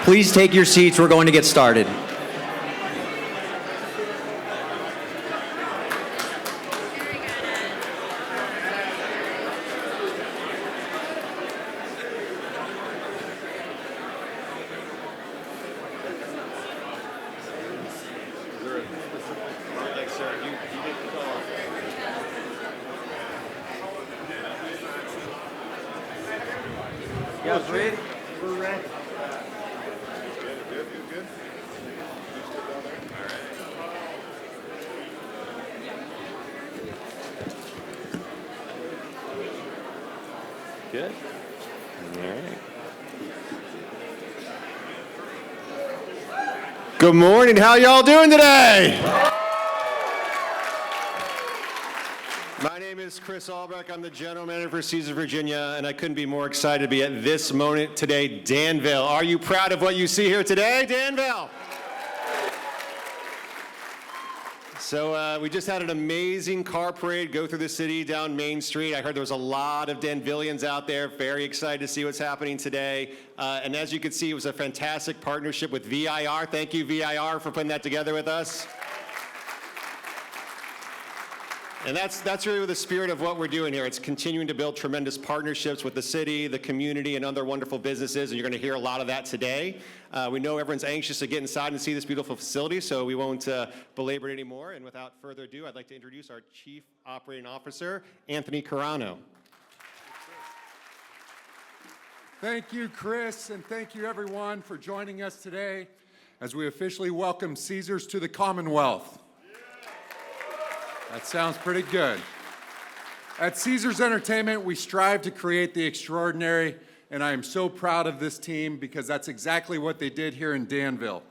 Please take your seats. We're going to get started. Good. All right. Good morning. How y'all doing today? My name is Chris Albrecht. I'm the general manager for Caesars Virginia, and I couldn't be more excited to be at this moment today. Danville, are you proud of what you see here today, Danville? So we just had an amazing car parade go through the city down Main Street. I heard there was a lot of Danvillians out there, very excited to see what's happening today. And as you can see, it was a fantastic partnership with VIR. Thank you, VIR, for putting that together with us. And that's really the spirit of what we're doing here. It's continuing to build tremendous partnerships with the city, the community, and other wonderful businesses, and you're going to hear a lot of that today. We know everyone's anxious to get inside and see this beautiful facility, so we won't belabor it anymore. And without further ado, I'd like to introduce our Chief Operating Officer, Anthony Carano. Thank you, Chris, and thank you, everyone, for joining us today as we officially welcome Caesars to the Commonwealth. That sounds pretty good. At Caesars Entertainment, we strive to create the extraordinary, and I am so proud of this team because that's exactly what they did here in Danville.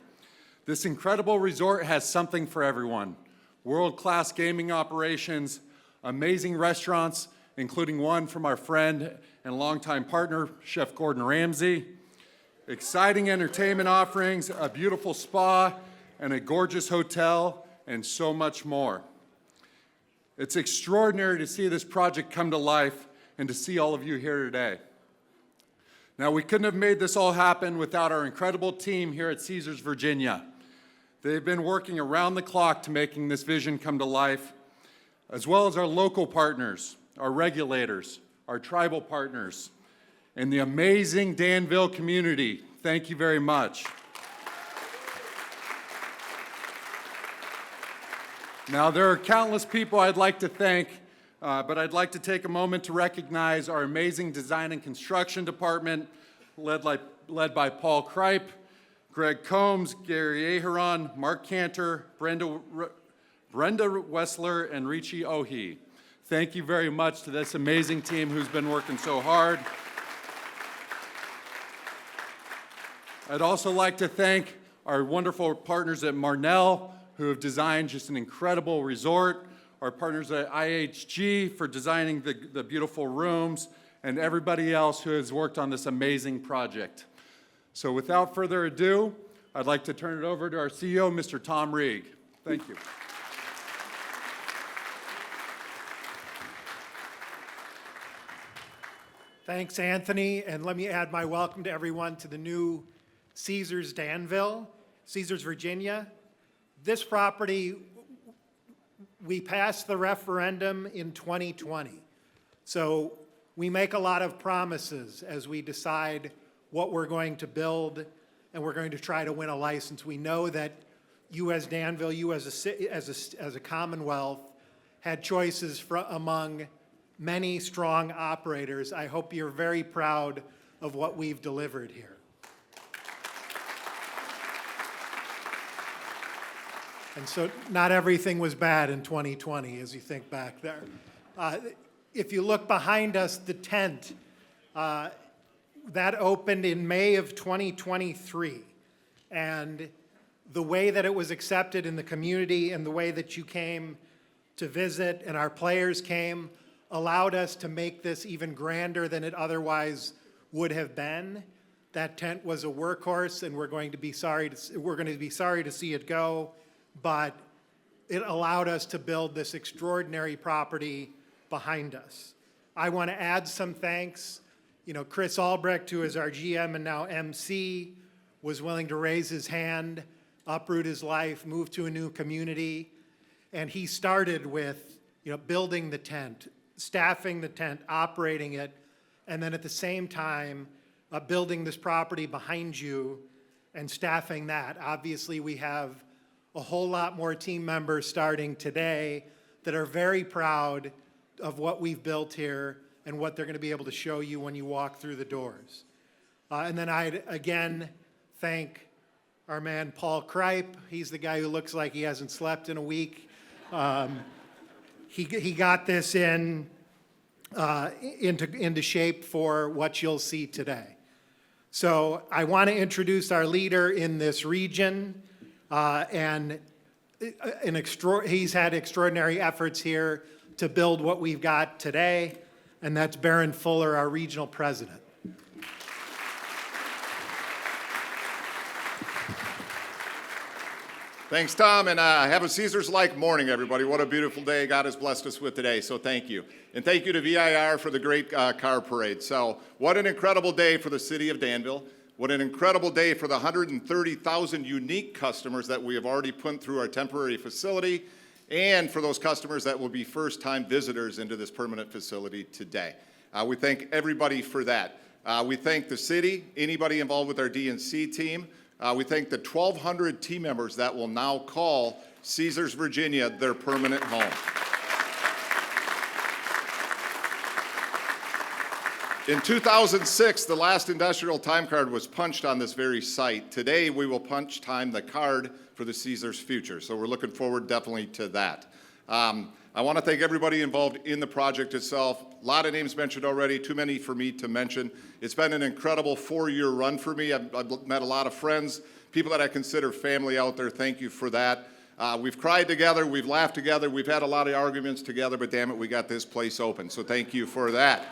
This incredible resort has something for everyone. World-class gaming operations, amazing restaurants, including one from our friend and longtime partner, Chef Gordon Ramsay, exciting entertainment offerings, a beautiful spa, and a gorgeous hotel, and so much more. It's extraordinary to see this project come to life and to see all of you here today. Now, we couldn't have made this all happen without our incredible team here at Caesars Virginia. They've been working around the clock to making this vision come to life, as well as our local partners, our regulators, our tribal partners, and the amazing Danville community. Thank you very much. Now, there are countless people I'd like to thank, but I'd like to take a moment to recognize our amazing design and construction department, led by Paul Kripe, Greg Combs, Gary Aharon, Mark Cantor, Brenda Wessler, and Richie Ohi. Thank you very much to this amazing team who's been working so hard. I'd also like to thank our wonderful partners at Marnell, who have designed just an incredible resort, our partners at IHG for designing the beautiful rooms, and everybody else who has worked on this amazing project. So without further ado, I'd like to turn it over to our CEO, Mr. Tom Reeg. Thank you. Thanks, Anthony, and let me add my welcome to everyone to the new Caesars Danville, Caesars Virginia. This property, we passed the referendum in 2020. So we make a lot of promises as we decide what we're going to build, and we're going to try to win a license. We know that you as Danville, you as a Commonwealth, had choices among many strong operators. I hope you're very proud of what we've delivered here. And so not everything was bad in 2020 as you think back there. If you look behind us, the tent, that opened in May of 2023. And the way that it was accepted in the community and the way that you came to visit and our players came allowed us to make this even grander than it otherwise would have been. That tent was a workhorse, and we're going to be sorry to see it go. But it allowed us to build this extraordinary property behind us. I want to add some thanks. Chris Albrecht, who is our GM and now MC, was willing to raise his hand, uproot his life, move to a new community. And he started with, building the tent, staffing the tent, operating it, and then at the same time, building this property behind you and staffing that. Obviously, we have a whole lot more team members starting today that are very proud of what we've built here and what they're going to be able to show you when you walk through the doors. And then I'd again thank our man Paul Kripe. He's the guy who looks like he hasn't slept in a week. He got this into shape for what you'll see today. So I want to introduce our leader in this region, and he's had extraordinary efforts here to build what we've got today, and that's Barron Fuller, our regional president. Thanks, Tom, and have a Caesars-like morning, everybody. What a beautiful day God has blessed us with today, so thank you. And thank you to VIR for the great car parade. So what an incredible day for the city of Danville. What an incredible day for the 130,000 unique customers that we have already put through our temporary facility, and for those customers that will be first-time visitors into this permanent facility today. We thank everybody for that. We thank the city, anybody involved with our DNC team. We thank the 1,200 team members that will now call Caesars, Virginia, their permanent home. In 2006, the last industrial time card was punched on this very site. Today, we will punch time the card for the Caesars future. So we're looking forward definitely to that. I want to thank everybody involved in the project itself. A lot of names mentioned already, too many for me to mention. It's been an incredible 4-year run for me. I've met a lot of friends, people that I consider family out there. Thank you for that. We've cried together, we've laughed together, we've had a lot of arguments together, but damn it, we got this place open. So thank you for that.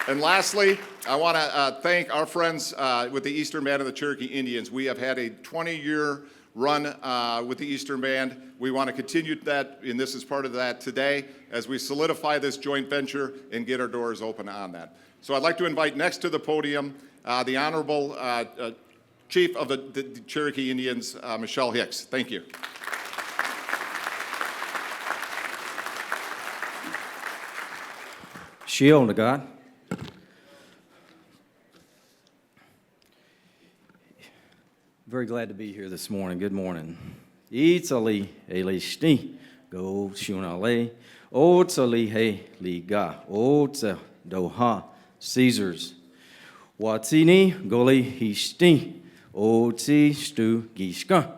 And lastly, I want to thank our friends with the Eastern Band of the Cherokee Indians. We have had a 20-year run with the Eastern Band. We want to continue that, and this is part of that today, as we solidify this joint venture and get our doors open on that. So I'd like to invite next to the podium the Honorable Chief of the Cherokee Indians, Michelle Hicks. Thank you. Shield to God. Very glad to be here this morning. Good morning. Itzali elishti go shunale otzali he liga otza doha Caesars watini goli hishti otzi stu gishka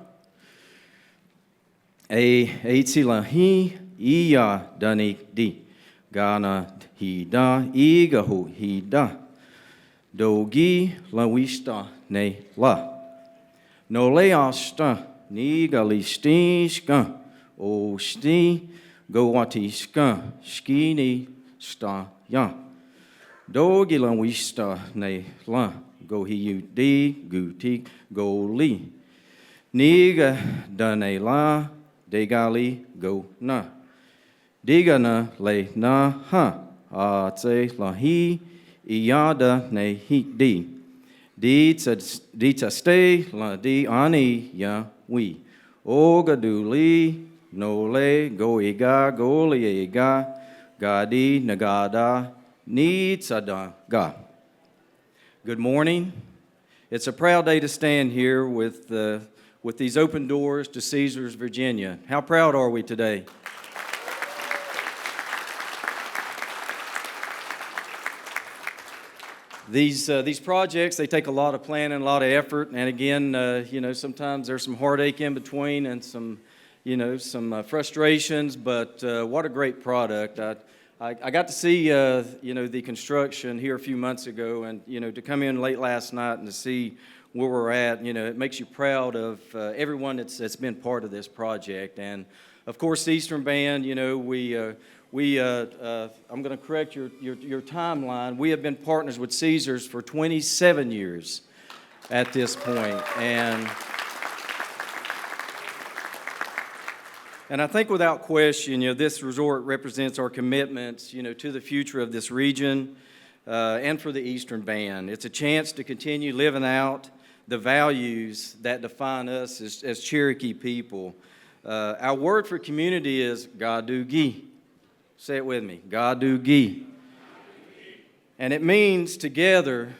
a etzilahi iya danik di gana hida igahu hida dogi lawista ne la no leasta ni galistishka o sti goatishka skini sta ya dogi lawista ne la go hi di guti go li niga dane la degali go na digana le na ha a tse la hi iada ne hi di Dita stay la di ani ya we oga duli no le go iga go li iga gadi nagada ni tsada ga. Good morning. It's a proud day to stand here with these open doors to Caesars, Virginia. How proud are we today? These projects, they take a lot of planning, a lot of effort, and again, sometimes there's some heartache in between and some frustrations, but what a great product. I got to see, the construction here a few months ago, and, to come in late last night and to see where we're at, it makes you proud of everyone that's been part of this project. And, of course, the Eastern Band, I'm going to correct your timeline. We have been partners with Caesars for 27 years at this point. And I think without question, this resort represents our commitments, to the future of this region. and for the Eastern Band. It's a chance to continue living out the values that define us as Cherokee people. Our word for community is Gadugi. Say it with me, Gadugi. And it means together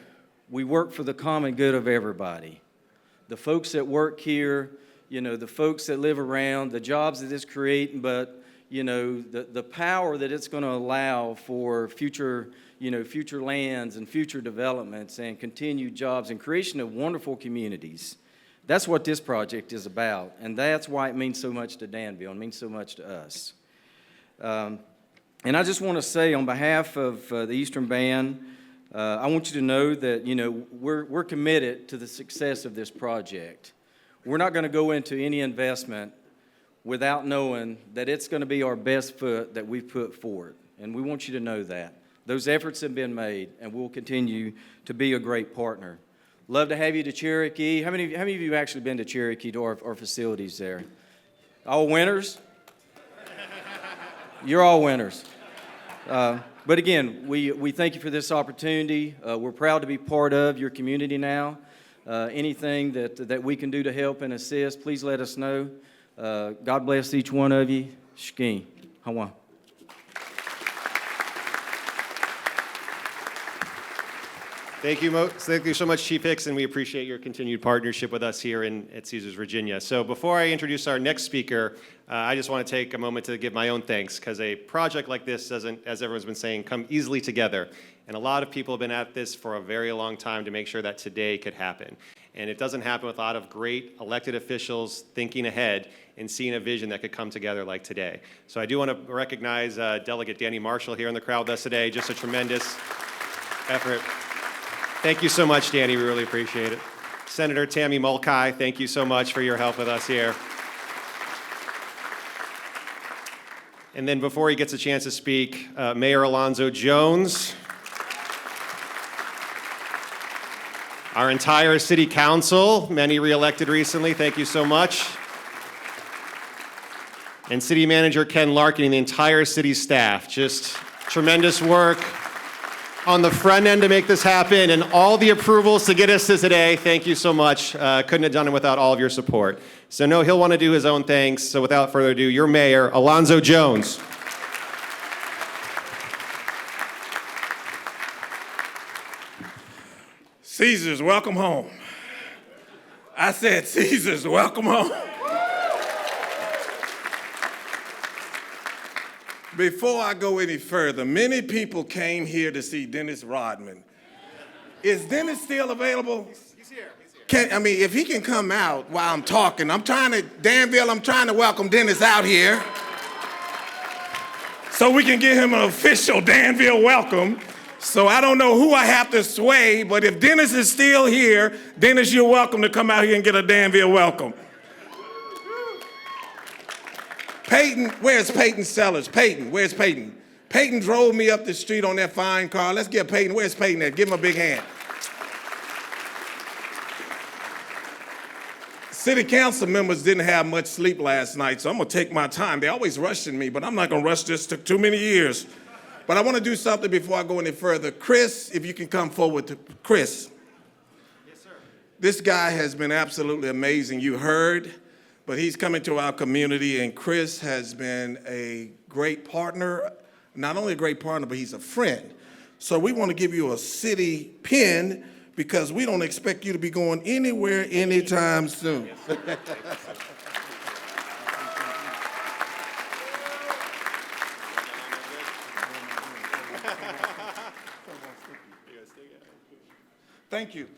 we work for the common good of everybody. The folks that work here, the folks that live around, the jobs that it's creating, but the power that it's going to allow for future lands and future developments and continued jobs and creation of wonderful communities. That's what this project is about, and that's why it means so much to Danville and means so much to us. And I just want to say on behalf of the Eastern Band, I want you to know that, we're committed to the success of this project. We're not going to go into any investment without knowing that it's going to be our best foot that we've put forward. And we want you to know that. Those efforts have been made, and we'll continue to be a great partner. Love to have you to Cherokee. How many of you have actually been to Cherokee, to our facilities there? All winners? You're all winners. But again, we thank you for this opportunity. We're proud to be part of your community now. Anything that we can do to help and assist, please let us know. God bless each one of you. Shkin. Hawa. Thank you so much, Chief Hicks, and we appreciate your continued partnership with us here at Caesars, Virginia. So before I introduce our next speaker, I just want to take a moment to give my own thanks, because a project like this doesn't, as everyone's been saying, come easily together. And a lot of people have been at this for a very long time to make sure that today could happen. And it doesn't happen with a lot of great elected officials thinking ahead and seeing a vision that could come together like today. So I do want to recognize Delegate Danny Marshall here in the crowd with us today. Just a tremendous effort. Thank you so much, Danny. We really appreciate it. Senator Tammy Mulcahy, thank you so much for your help with us here. And then before he gets a chance to speak, Mayor Alonzo Jones. Our entire city council, many reelected recently, thank you so much. And City Manager Ken Larkin and the entire city staff, just tremendous work on the front end to make this happen, and all the approvals to get us to today. Thank you so much. Couldn't have done it without all of your support. So no, he'll want to do his own thanks. So without further ado, your mayor, Alonzo Jones. Caesars, welcome home. I said, Caesars, welcome home. Before I go any further, many people came here to see Dennis Rodman. Is Dennis still available? He's here. If he can come out while I'm talking, Danville, I'm trying to welcome Dennis out here so we can give him an official Danville welcome. So I don't know who I have to sway, but if Dennis is still here, Dennis, you're welcome to come out here and get a Danville welcome. Peyton, where's Peyton Sellers? Peyton, where's Peyton? Peyton drove me up the street on that fine car. Let's give Peyton, where's Peyton at? Give him a big hand. City council members didn't have much sleep last night, so I'm gonna take my time. They always rushing me, but I'm not gonna rush this, took too many years. But I wanna do something before I go any further. Chris, if you can come forward. Chris. Yes, sir. This guy has been absolutely amazing. You heard. But he's coming to our community, and Chris has been a great partner, not only a great partner, but he's a friend. So we want to give you a city pin because we don't expect you to be going anywhere anytime soon. Thank you.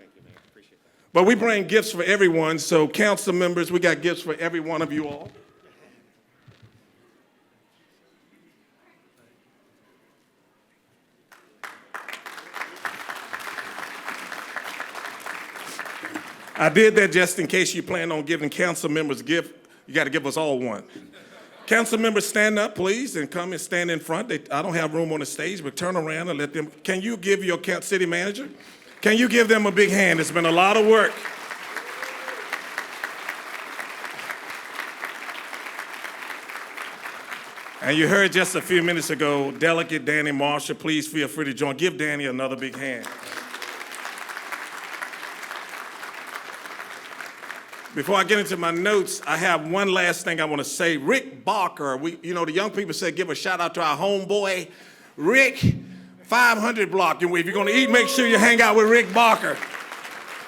But we bring gifts for everyone, so council members, we got gifts for every one of you all. I did that just in case you plan on giving council members a gift. You got to give us all one. Council members, stand up, please, and come and stand in front. I don't have room on the stage, but turn around and let them. Can you give your city manager? Can you give them a big hand? It's been a lot of work. And you heard just a few minutes ago, Delegate Danny Marshall, please feel free to join. Give Danny another big hand. Before I get into my notes, I have one last thing I want to say. Rick Barker, the young people say give a shout out to our homeboy, Rick, 500 block. And if you're going to eat, make sure you hang out with Rick Barker.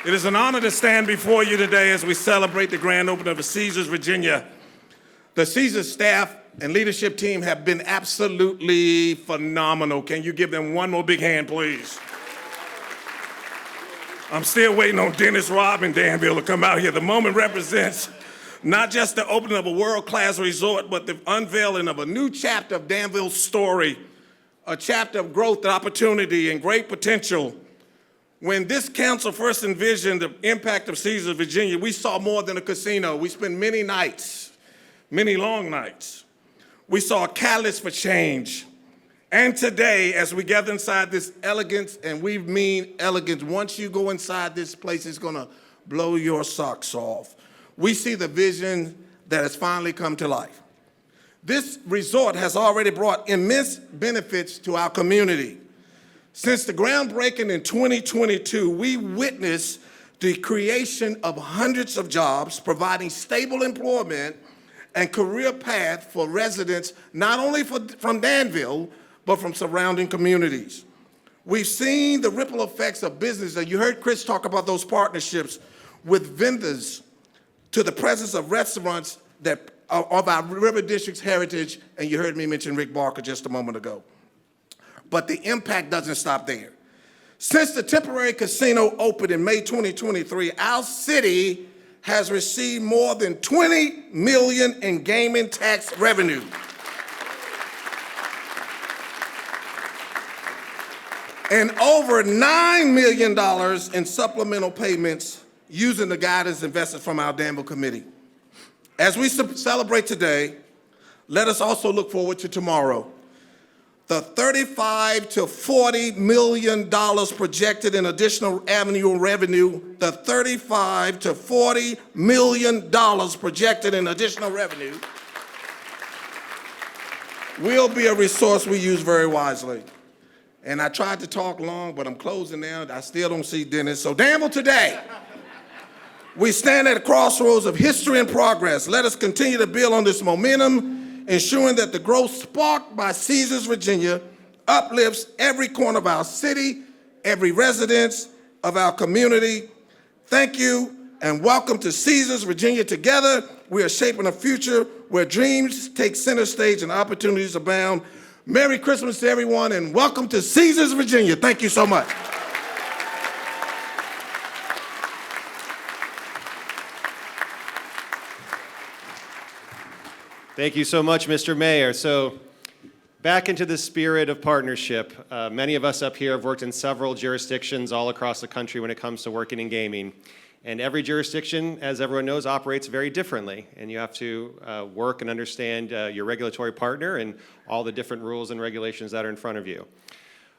It is an honor to stand before you today as we celebrate the grand opening of the Caesars Virginia. The Caesars staff and leadership team have been absolutely phenomenal. Can you give them one more big hand, please? I'm still waiting on Dennis Robb and Danville to come out here. The moment represents not just the opening of a world-class resort, but the unveiling of a new chapter of Danville's story, a chapter of growth, opportunity, and great potential. When this council first envisioned the impact of Caesars Virginia, we saw more than a casino. We spent many nights, many long nights. We saw a catalyst for change. And today, as we gather inside this elegance, and we mean elegance, once you go inside this place, it's gonna blow your socks off. We see the vision that has finally come to life. This resort has already brought immense benefits to our community. Since the groundbreaking in 2022, we witnessed the creation of hundreds of jobs, providing stable employment and career path for residents, not only from Danville, but from surrounding communities. We've seen the ripple effects of business, and you heard Chris talk about those partnerships with vendors, to the presence of restaurants that are of our River District's heritage, and you heard me mention Rick Barker just a moment ago. But the impact doesn't stop there. Since the temporary casino opened in May 2023, our city has received more than $20 million in gaming tax revenue. And over $9 million in supplemental payments using the guidance invested from our Danville committee. As we celebrate today, let us also look forward to tomorrow. The $35 to $40 million projected in additional annual revenue, the $35 to $40 million projected in additional revenue will be a resource we use very wisely. And I tried to talk long, but I'm closing now. I still don't see Dennis. So Danville today, we stand at a crossroads of history and progress. Let us continue to build on this momentum, ensuring that the growth sparked by Caesars Virginia uplifts every corner of our city, every residence of our community. Thank you, and welcome to Caesars Virginia. Together, we are shaping a future where dreams take center stage and opportunities abound. Merry Christmas to everyone, and welcome to Caesars Virginia. Thank you so much. Thank you so much, Mr. Mayor. So back into the spirit of partnership, many of us up here have worked in several jurisdictions all across the country when it comes to working in gaming. And every jurisdiction, as everyone knows, operates very differently. And you have to work and understand your regulatory partner and all the different rules and regulations that are in front of you.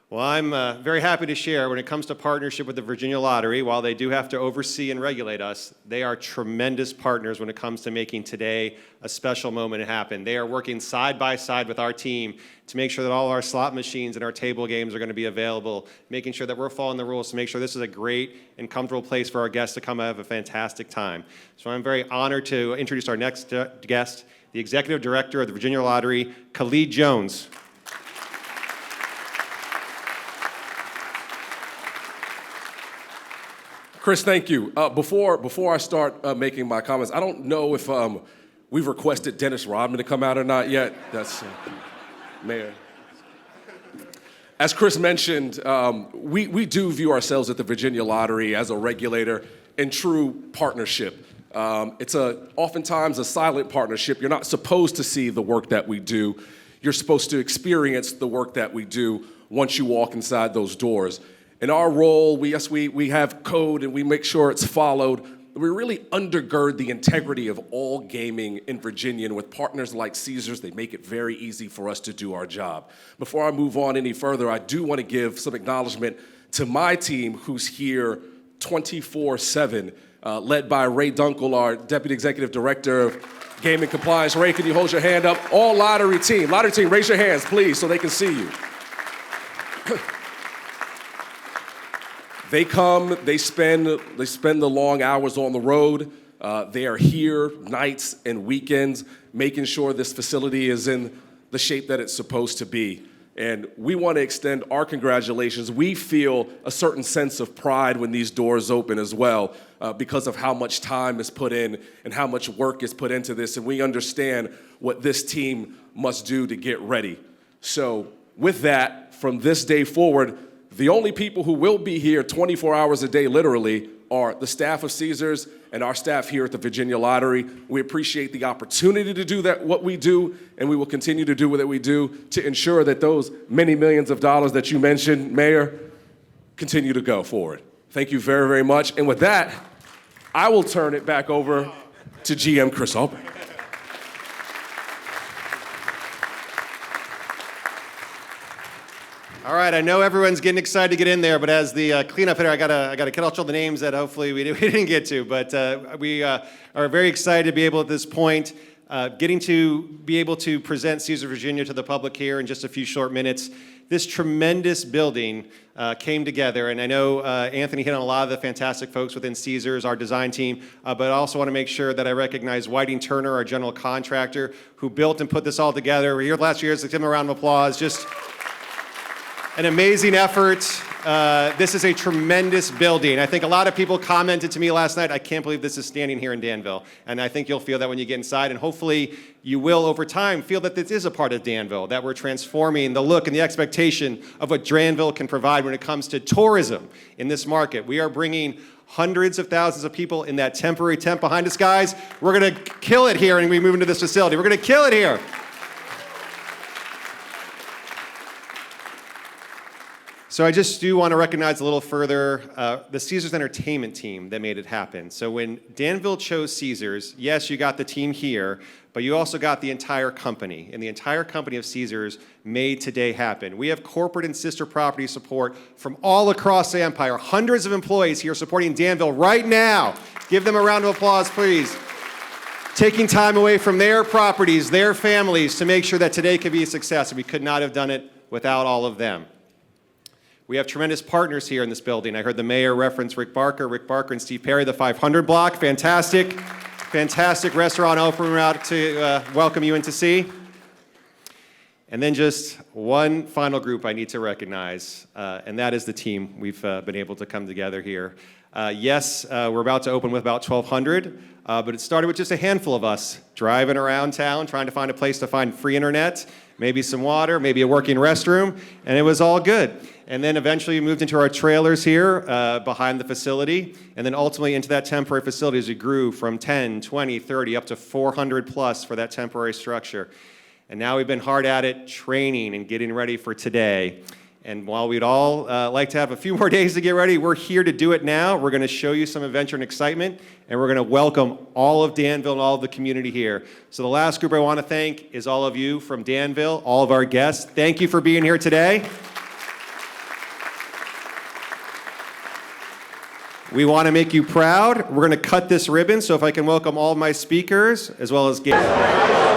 Well, I'm very happy to share when it comes to partnership with the Virginia Lottery, while they do have to oversee and regulate us, they are tremendous partners when it comes to making today a special moment happen. They are working side by side with our team to make sure that all our slot machines and our table games are going to be available, making sure that we're following the rules to make sure this is a great and comfortable place for our guests to come have a fantastic time. So I'm very honored to introduce our next guest, the Executive Director of the Virginia Lottery, Khalid Jones. Chris, thank you. Before I start making my comments, I don't know if we've requested Dennis Rodman to come out or not yet. That's Mayor. As Chris mentioned, we do view ourselves at the Virginia Lottery as a regulator in true partnership. It's oftentimes a silent partnership. You're not supposed to see the work that we do. You're supposed to experience the work that we do once you walk inside those doors. In our role, we have code and we make sure it's followed. We really undergird the integrity of all gaming in Virginia, and with partners like Caesars, they make it very easy for us to do our job. Before I move on any further, I do want to give some acknowledgement to my team who's here 24/7, led by Ray Dunkel, our Deputy Executive Director of Gaming Compliance. Ray, can you hold your hand up? All lottery team, raise your hands, please, so they can see you. They come, they spend the long hours on the road. They are here nights and weekends, making sure this facility is in the shape that it's supposed to be. And we want to extend our congratulations. We feel a certain sense of pride when these doors open as well, because of how much time is put in and how much work is put into this. And we understand what this team must do to get ready. So with that, from this day forward, the only people who will be here 24 hours a day, literally, are the staff of Caesars and our staff here at the Virginia Lottery. We appreciate the opportunity to do that, what we do, and we will continue to do what we do to ensure that those many millions of dollars that you mentioned, Mayor, continue to go forward. Thank you very, very much. And with that, I will turn it back over to GM Chris Albrecht. All right, I know everyone's getting excited to get in there, but as the cleanup hitter, I gotta cut off all the names that hopefully we didn't get to. But we are very excited to be able at this point, getting to be able to present Caesars Virginia to the public here in just a few short minutes. This tremendous building came together, and I know Anthony hit on a lot of the fantastic folks within Caesars, our design team, but I also want to make sure that I recognize Whiting Turner, our general contractor, who built and put this all together. We're here last year, so give him a round of applause. Just an amazing effort. This is a tremendous building. I think a lot of people commented to me last night, I can't believe this is standing here in Danville. And I think you'll feel that when you get inside, and hopefully you will, over time, feel that this is a part of Danville, that we're transforming the look and the expectation of what Danville can provide when it comes to tourism in this market. We are bringing hundreds of thousands of people in that temporary tent behind us, guys. We're gonna kill it here and we move into this facility. We're gonna kill it here. So I just do want to recognize a little further the Caesars Entertainment team that made it happen. So when Danville chose Caesars, yes, you got the team here, but you also got the entire company. And the entire company of Caesars made today happen. We have corporate and sister property support from all across the empire. Hundreds of employees here supporting Danville right now. Give them a round of applause, please. Taking time away from their properties, their families, to make sure that today could be a success. And we could not have done it without all of them. We have tremendous partners here in this building. I heard the mayor reference Rick Barker and Steve Perry, the 500 block. Fantastic, fantastic restaurant open route to welcome you in to see. And then just one final group I need to recognize, and that is the team we've been able to come together here. Yes, we're about to open with about 1,200, but it started with just a handful of us driving around town, trying to find a place to find free internet, maybe some water, maybe a working restroom, and it was all good. And then eventually we moved into our trailers here behind the facility, and then ultimately into that temporary facility as we grew from 10, 20, 30, up to 400 plus for that temporary structure. And now we've been hard at it, training and getting ready for today. And while we'd all like to have a few more days to get ready, we're here to do it now. We're going to show you some adventure and excitement, and we're going to welcome all of Danville and all of the community here. So the last group I want to thank is all of you from Danville, all of our guests. Thank you for being here today. We want to make you proud. We're going to cut this ribbon, so if I can welcome all of my speakers, as well as guests.